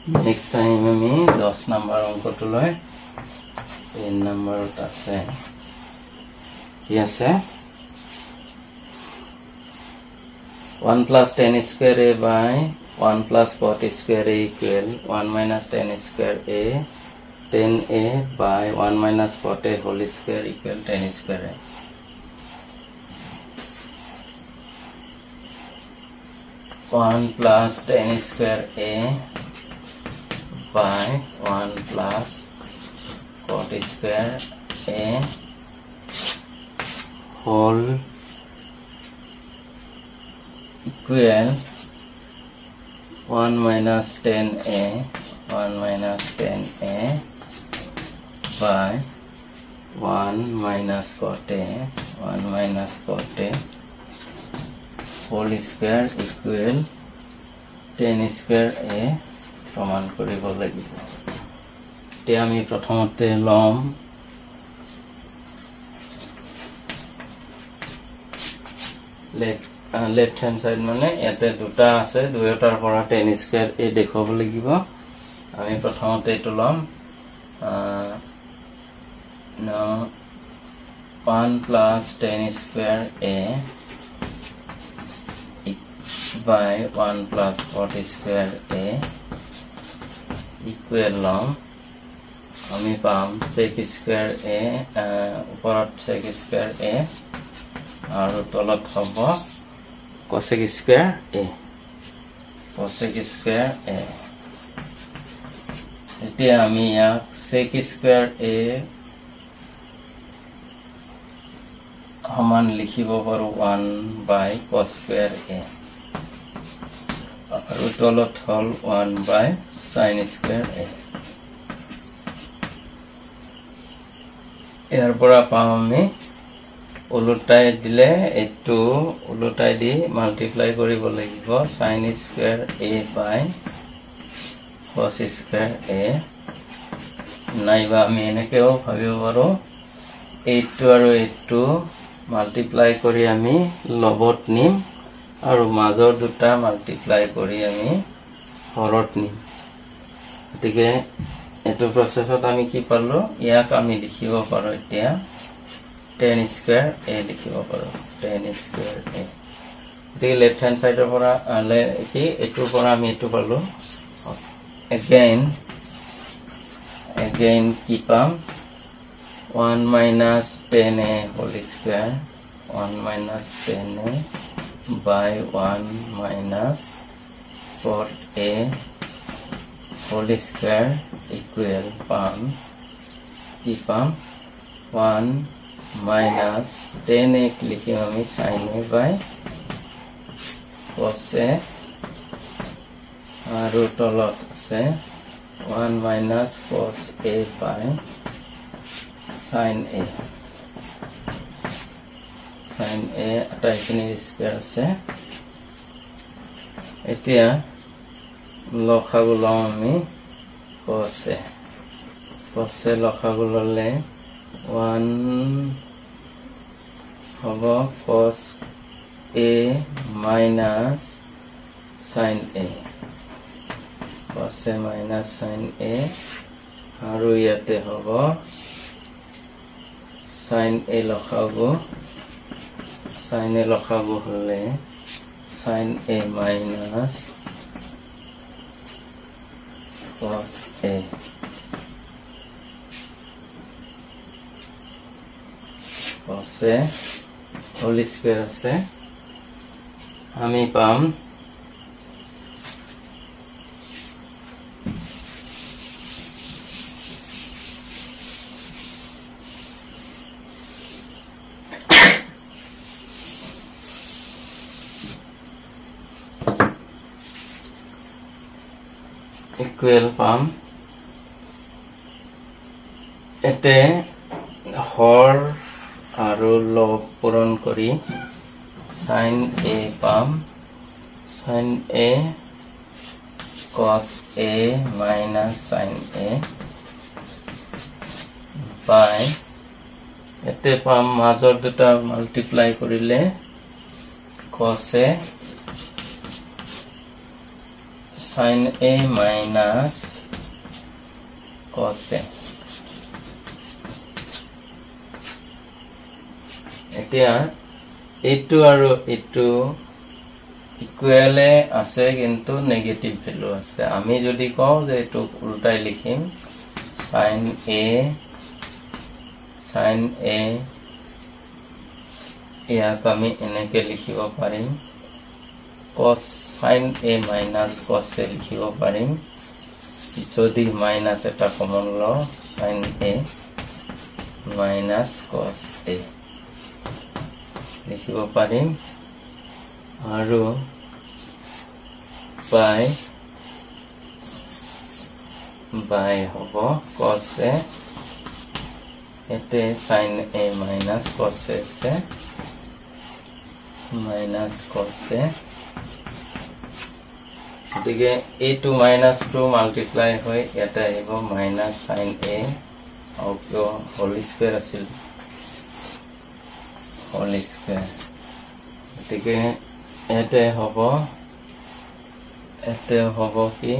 Next time আমি 10 number অঙ্কটো লয় 10 নম্বৰত আছে কি আছে 1 plus 10 square a by 1 plus 40 square a equal 1 minus 10 square a 10a by 1 minus 40 whole square equal 10 square a. 1 plus 10 square a by 1 plus 40 square a whole equal 1 minus 10a 1 minus 10a by 1 minus 40 1 minus 40 whole square equal 10 square a প্রমাণ কৰিব লাগিব তে আমি প্ৰথমতে লম left hand side মানে এতে দুটা আছে দুয়োটাৰ পৰা 10 স্কয়াৰ এ দেখাব লাগিব আমি প্ৰথমতে এটো লম 1 plus 10 square a by 1 plus 40 square a equal লম আমি পাম sec square a উপৰত sec square a আৰু তলত হ'ব cosec square a cosec square a এতিয়া আমি ইয়াক sec square a সমান লিখিব পাৰো 1 by cos square a আৰু তলত হ'ল 1 by sin square a ইয়াৰ পৰা পাম আমি উলটাই দিলে এটো উলটাই দি মাল্টিপ্লাই কৰিব লাগিব sin square a by cos square a নাইবা আমি এনেকেও ভাবিব পাৰো এইটো আৰু এইটো মাল্টিপ্লাই কৰি আমি লবত নিম আৰু মাজৰ দুটা মাল্টিপ্লাই কৰি আমি হৰত নিম গতিকে এটো প্ৰসেসত আমি কি পালো ইয়াক আমি লিখিব পাৰো এতিয়া 10 square a লিখিব পাৰো 10 square a the left hand সাইডৰ পৰা আলে কি এটোৰ পৰা আমি এটো পালো again কি পাম 1 minus 10a whole square 1 minus 10a by 1 minus 4a whole square equal palm ki palm 1 minus 10a लिखी हमें sin a by cos a और तलत से 1 minus cos a by sin a अटाइखिनि स्क्वायर से এতিয়া লখাগু লম আমি cos a লখাগু ললে 1 হবে cos a minus sin a cos a minus sin a আৰু ইয়াতে হবে sin a লখাগু sin a লখাগু হলে sin a minus cos a cos a whole square আছে আমি পাম equal পাম এতে হর আৰু লব পূৰণ কৰি sin a পাম sin a cos a minus sin a by এতে পাম মাজৰ দুটা মাল্টিপ্লাই কৰিলে cos a sin A minus cos A. এতিয়া এইটো আৰু এইটো ইকুয়ালে আছে কিন্তু নেগেটিভ ভ্যালু আছে আমি যদি কও যে এটো উল্টাই লিখিম sin A ইয়াক আমি এনেকে লিখিব পাৰিম cos sin A minus cos A লিখিব পাৰিম যদি মাইনাস এটা কমন ল sin A minus cos A লিখিব পাৰিম আৰু by হ'ব cos A এতে sin A minus cos A say minus cos A গতিকে a2 minus 2 multiply হৈ এটা আহিব minus sin A আৰু whole square আছিল whole square গতিকে এতে হ'ব কি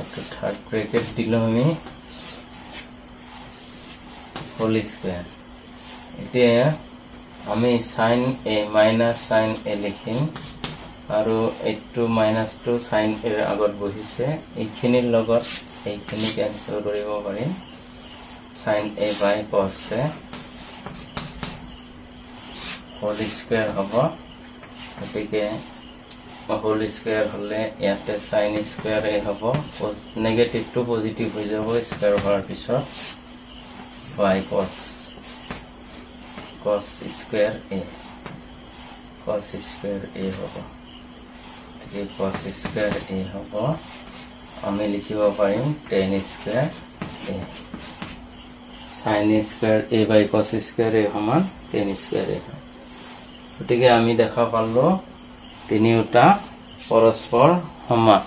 এটা থার্ড ব্র্যাকেট দিলো আমি whole square এতিয়া আমি sin A minus sin A লিখিম আৰু 8 minus 2 sin A আগত বহিছে এইখিনিৰ লগত এইখিনি ক্যান্সেল কৰিব পাৰিম sin A by cos A whole square হ'ব গতিকে whole square হলে ইয়াতে sin square A হ'ব নেগেটিভ টু পজিটিভ হৈ যাব স্কয়ার হোৱাৰ পিছত by cos square A cos square A হ'ব গতিকে cos square A হ'ব আমি লিখিব পাৰিম tan square A sin square A by cos square A সমান tan square A গতিকে আমি দেখা পালো তিনিওটা পৰস্পৰ সমান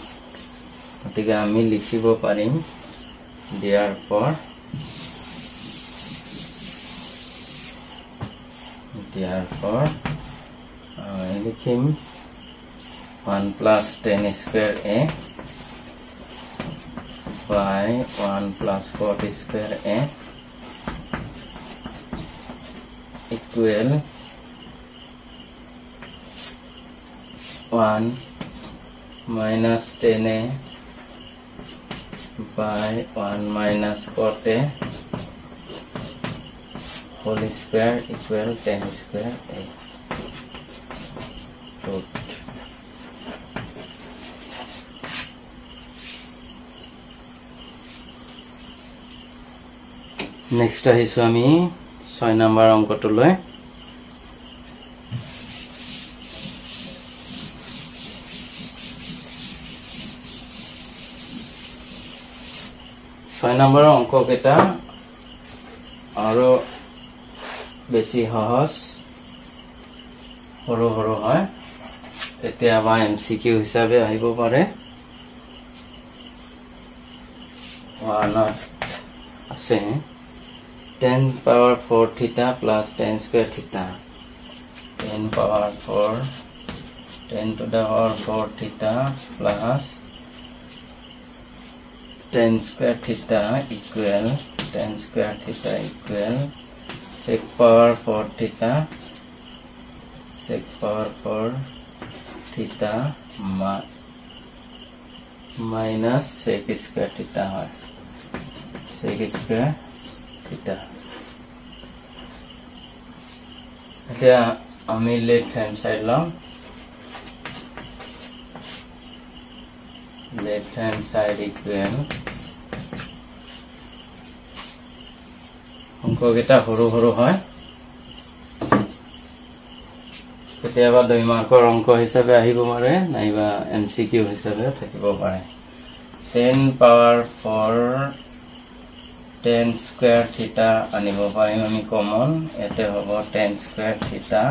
গতিকে আমি লিখিব পাৰিম দিয়াৰ পৰ লিখিম 1 plus tan square A by 1 plus cot square A equal 1 minus tan A by 1 minus cot A whole square equal tan square A root next আহিছো আমি 6 নম্বৰ অংকটোলৈ 6 নম্বৰ অংক কেটা আৰু বেছি সহজ হৰো হয় এতিয়া বা এমসিকিউ হিচাপে আহিব পাৰে 1 আছে tan power 4 theta plus tan square theta tan power 4 10 to the power 4 theta plus tan square theta equal tan square theta equal sec power 4 theta sec power 4 theta minus sec square theta হয় sec square theta এতিয়া আমি left hand side লম left hand side equal অঙ্ক কেটা হৰু হয় কেতিয়াবা 2 মাৰ্কৰ অঙ্ক হিচাপে আহিব পাৰে নাইবা এমসিকিউ হিচাপে থাকিব পাৰে 10 power 4 tan square theta আনিব পাৰিম আমি কমন এতে হ'ব tan square theta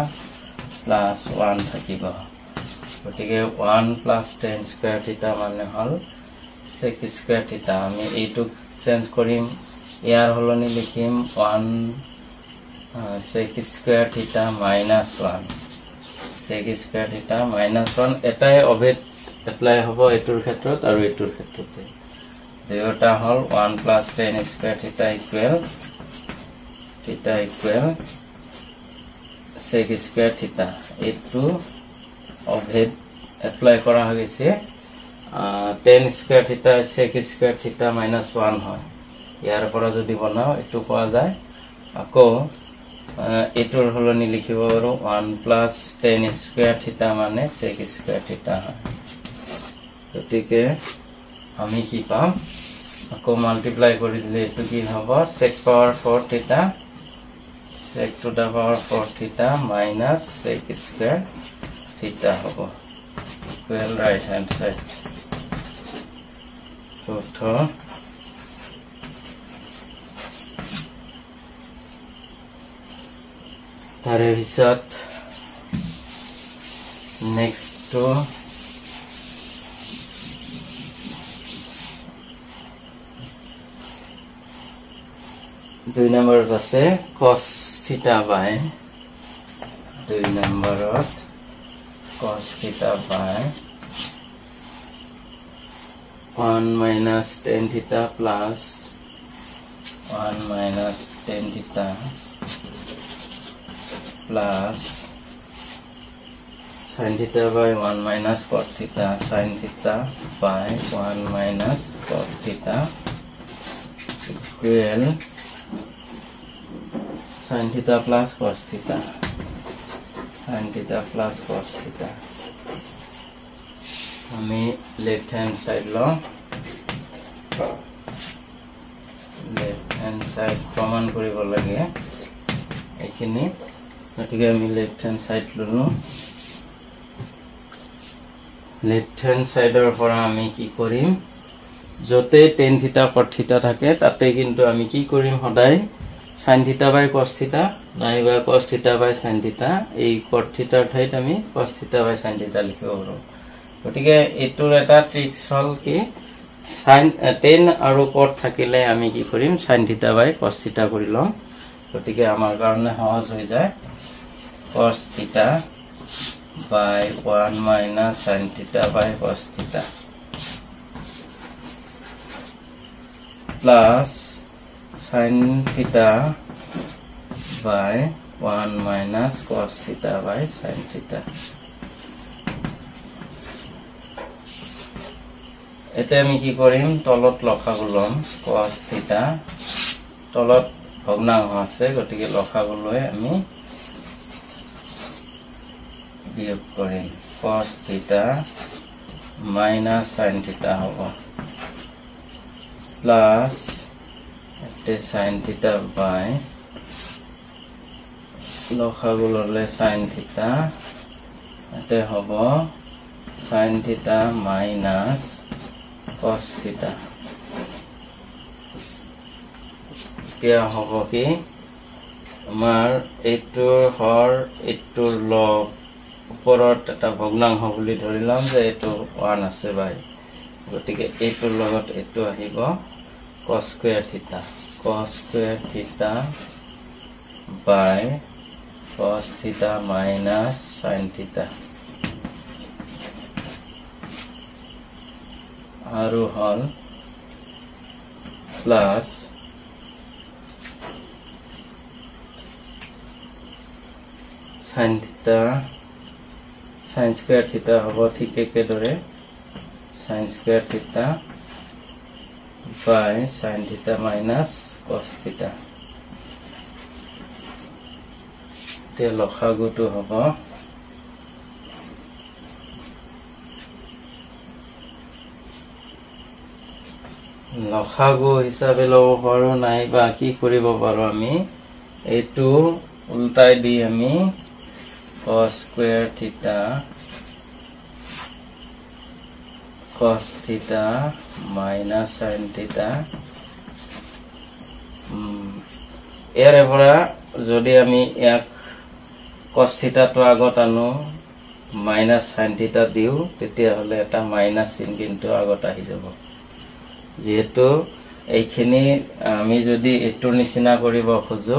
plus 1 থাকিব গতিকে 1 plus tan square theta মানে হল sec square theta আমি এইটো চেঞ্জ কৰিম ইয়াৰ হলনি লিখিম 1 sec square theta minus 1 sec square theta minus 1 এটাই এপ্লাই হ'ব এইটোৰ ক্ষেত্ৰত আৰু এইটোৰ ক্ষেত্ৰতে দুয়োটা হল 1 plus tan square theta equal sec square theta এইটো অভেদ এপ্লাই কৰা হৈছে tan square theta sec square theta minus 1 হয় ইয়াৰ পৰা যদি বনাও এইটো পোৱা যায় আকৌ এটোৰ হলনি লিখিব পাৰো 1 plus tan square theta মানে sec square theta হয় গতিকে আমি কি পাম আকৌ মাল্টিপ্লাই কৰি দিলে এটো কি হ'ব sec power 4 theta sec to the power 4 theta minus sec square theta হ'ব equal right hand side so তাৰে পিছত next to 2 নম্বৰত আছে cos theta by 2 নম্বৰত cos theta by 1 minus tan theta plus 1 minus tan theta plus sin theta by 1 minus cot theta sin theta by 1 minus cot theta equal sin theta plus cos theta sin theta plus cos theta আমি left hand side লো left hand side প্রমাণ কৰিব লাগে এখিনি গতিকে আমি left hand side ললো left hand side এর পৰা আমি কি কৰিম যতে tan theta cot theta থাকে তাতে কিন্তু আমি কি কৰিম সদায় sin theta by cos theta নাইবা cos theta by sin theta এই cot theta ঠাইত আমি cos theta by sin theta লিখিব পাৰো গতিকে এটোৰ এটা ট্ৰিক্স হল কি sin tan আৰু cot থাকিলে আমি কি কৰিম sin theta by cos theta কৰি লম গতিকে আমাৰ কাৰণে সহজ হৈ যায় cos theta by 1 minus sin theta by cos theta plus sin theta by 1 minus cos theta by sin theta এতে আমি কি কৰিম তলত লখাগু লম cos theta তলত ভগ্নাংশ আছে গতিকে লখাগু লৈ আমি বিয়োগ কৰিম cos theta minus sin theta হ'ব plus sin theta by লখাগু ললে sin theta এতে হ'ব sin theta minus cos theta এতিয়া হ'ব কি আমাৰ এইটোৰ হৰ এইটোৰ লগ উপৰত এটা ভগ্নাংশ বুলি ধৰিলাম যে এইটো 1 আছে বাই গতিকে এইটোৰ লগত এইটো আহিব cos square theta by cos theta minus sin theta আৰু হল plus sin theta sin square theta হ'ব ঠিক একেদৰে sin square theta by sin theta minus cos theta তে লখাগুটো হ'ব লখাগু হিসাবে লব পাৰো নাইবা কি কৰিব পাৰো আমি এইটো উল্টাই দি আমি cos square theta cos theta minus sin theta এৰে পৰা যদি আমি এক cos theta তো আগত আনো minus sin theta দিও তেতিয়া হলে এটা minus চিন কিন্তু আগত আহি যাব যেহেতু এইখিনি আমি যদি এটোৰ নিচিনা কৰিব খুজো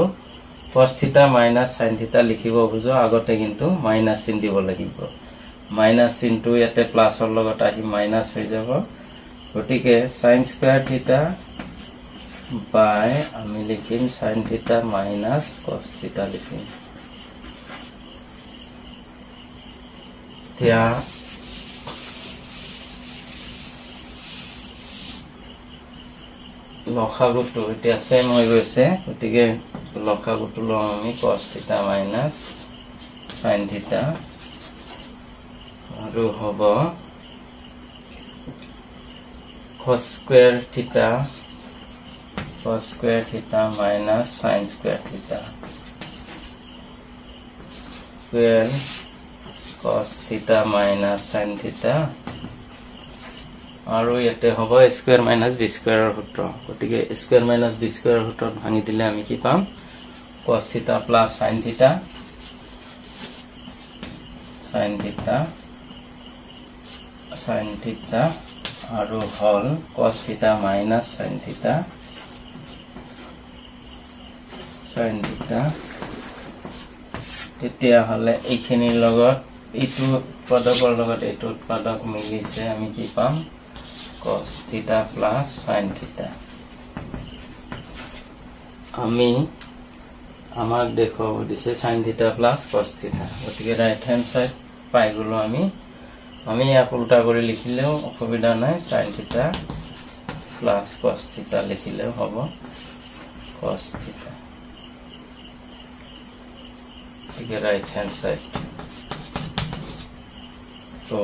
cos theta minus sin theta লিখিব খুজো আগতে কিন্তু minus চিন দিব লাগিব মাইনাস চিনটো ইয়াতে প্লাসৰ লগত আহি মাইনাস হৈ যাব গতিকে sin স্কয়ার থিটা বাই আমি লিখিম sin থিটা মাইনাস cos থিটা লিখিম এতিয়া লসাগুটো এতিয়া সেম হৈ গৈছে গতিকে লসাগুটো লম আমি cos থিটা মাইনাস sin থিটা আৰু হ'ব cos স্কয়াৰ থিটা মাইনাস sin স্কয়াৰ থিটা স্কয়াৰ cos থিটা মাইনাস sin থিটা আৰু ইয়াতে হ'ব স্কয়াৰ মাইনাস b স্কয়াৰৰ সূত্ৰ গতিকে স্কয়াৰ মাইনাস b স্কয়াৰৰ সূত্ৰ ভাঙি দিলে আমি কি পাম cos থিটা প্লাস sin থিটা আৰু হল cos থিটা মাইনাস sin থিটা তেতিয়া হলে এইখিনিৰ লগত এইটো পদকৰ লগত এইটো পদক মিলিছে আমি কি পাম cos থিটা প্লাস sin থিটা আমি আমাক দেখাব দিছে sin থিটা প্লাস cos থিটা গতিকে রাইট হ্যান্ড সাইড পাই গলো আমি ইয়াক উল্টা কৰি লিখিলেও অসুবিধা নাই sin থিটা প্লাস cos থিটা লিখিলেও হ'ব cos থিটা ঠিক আছে রাইট হ্যান্ড সাইড so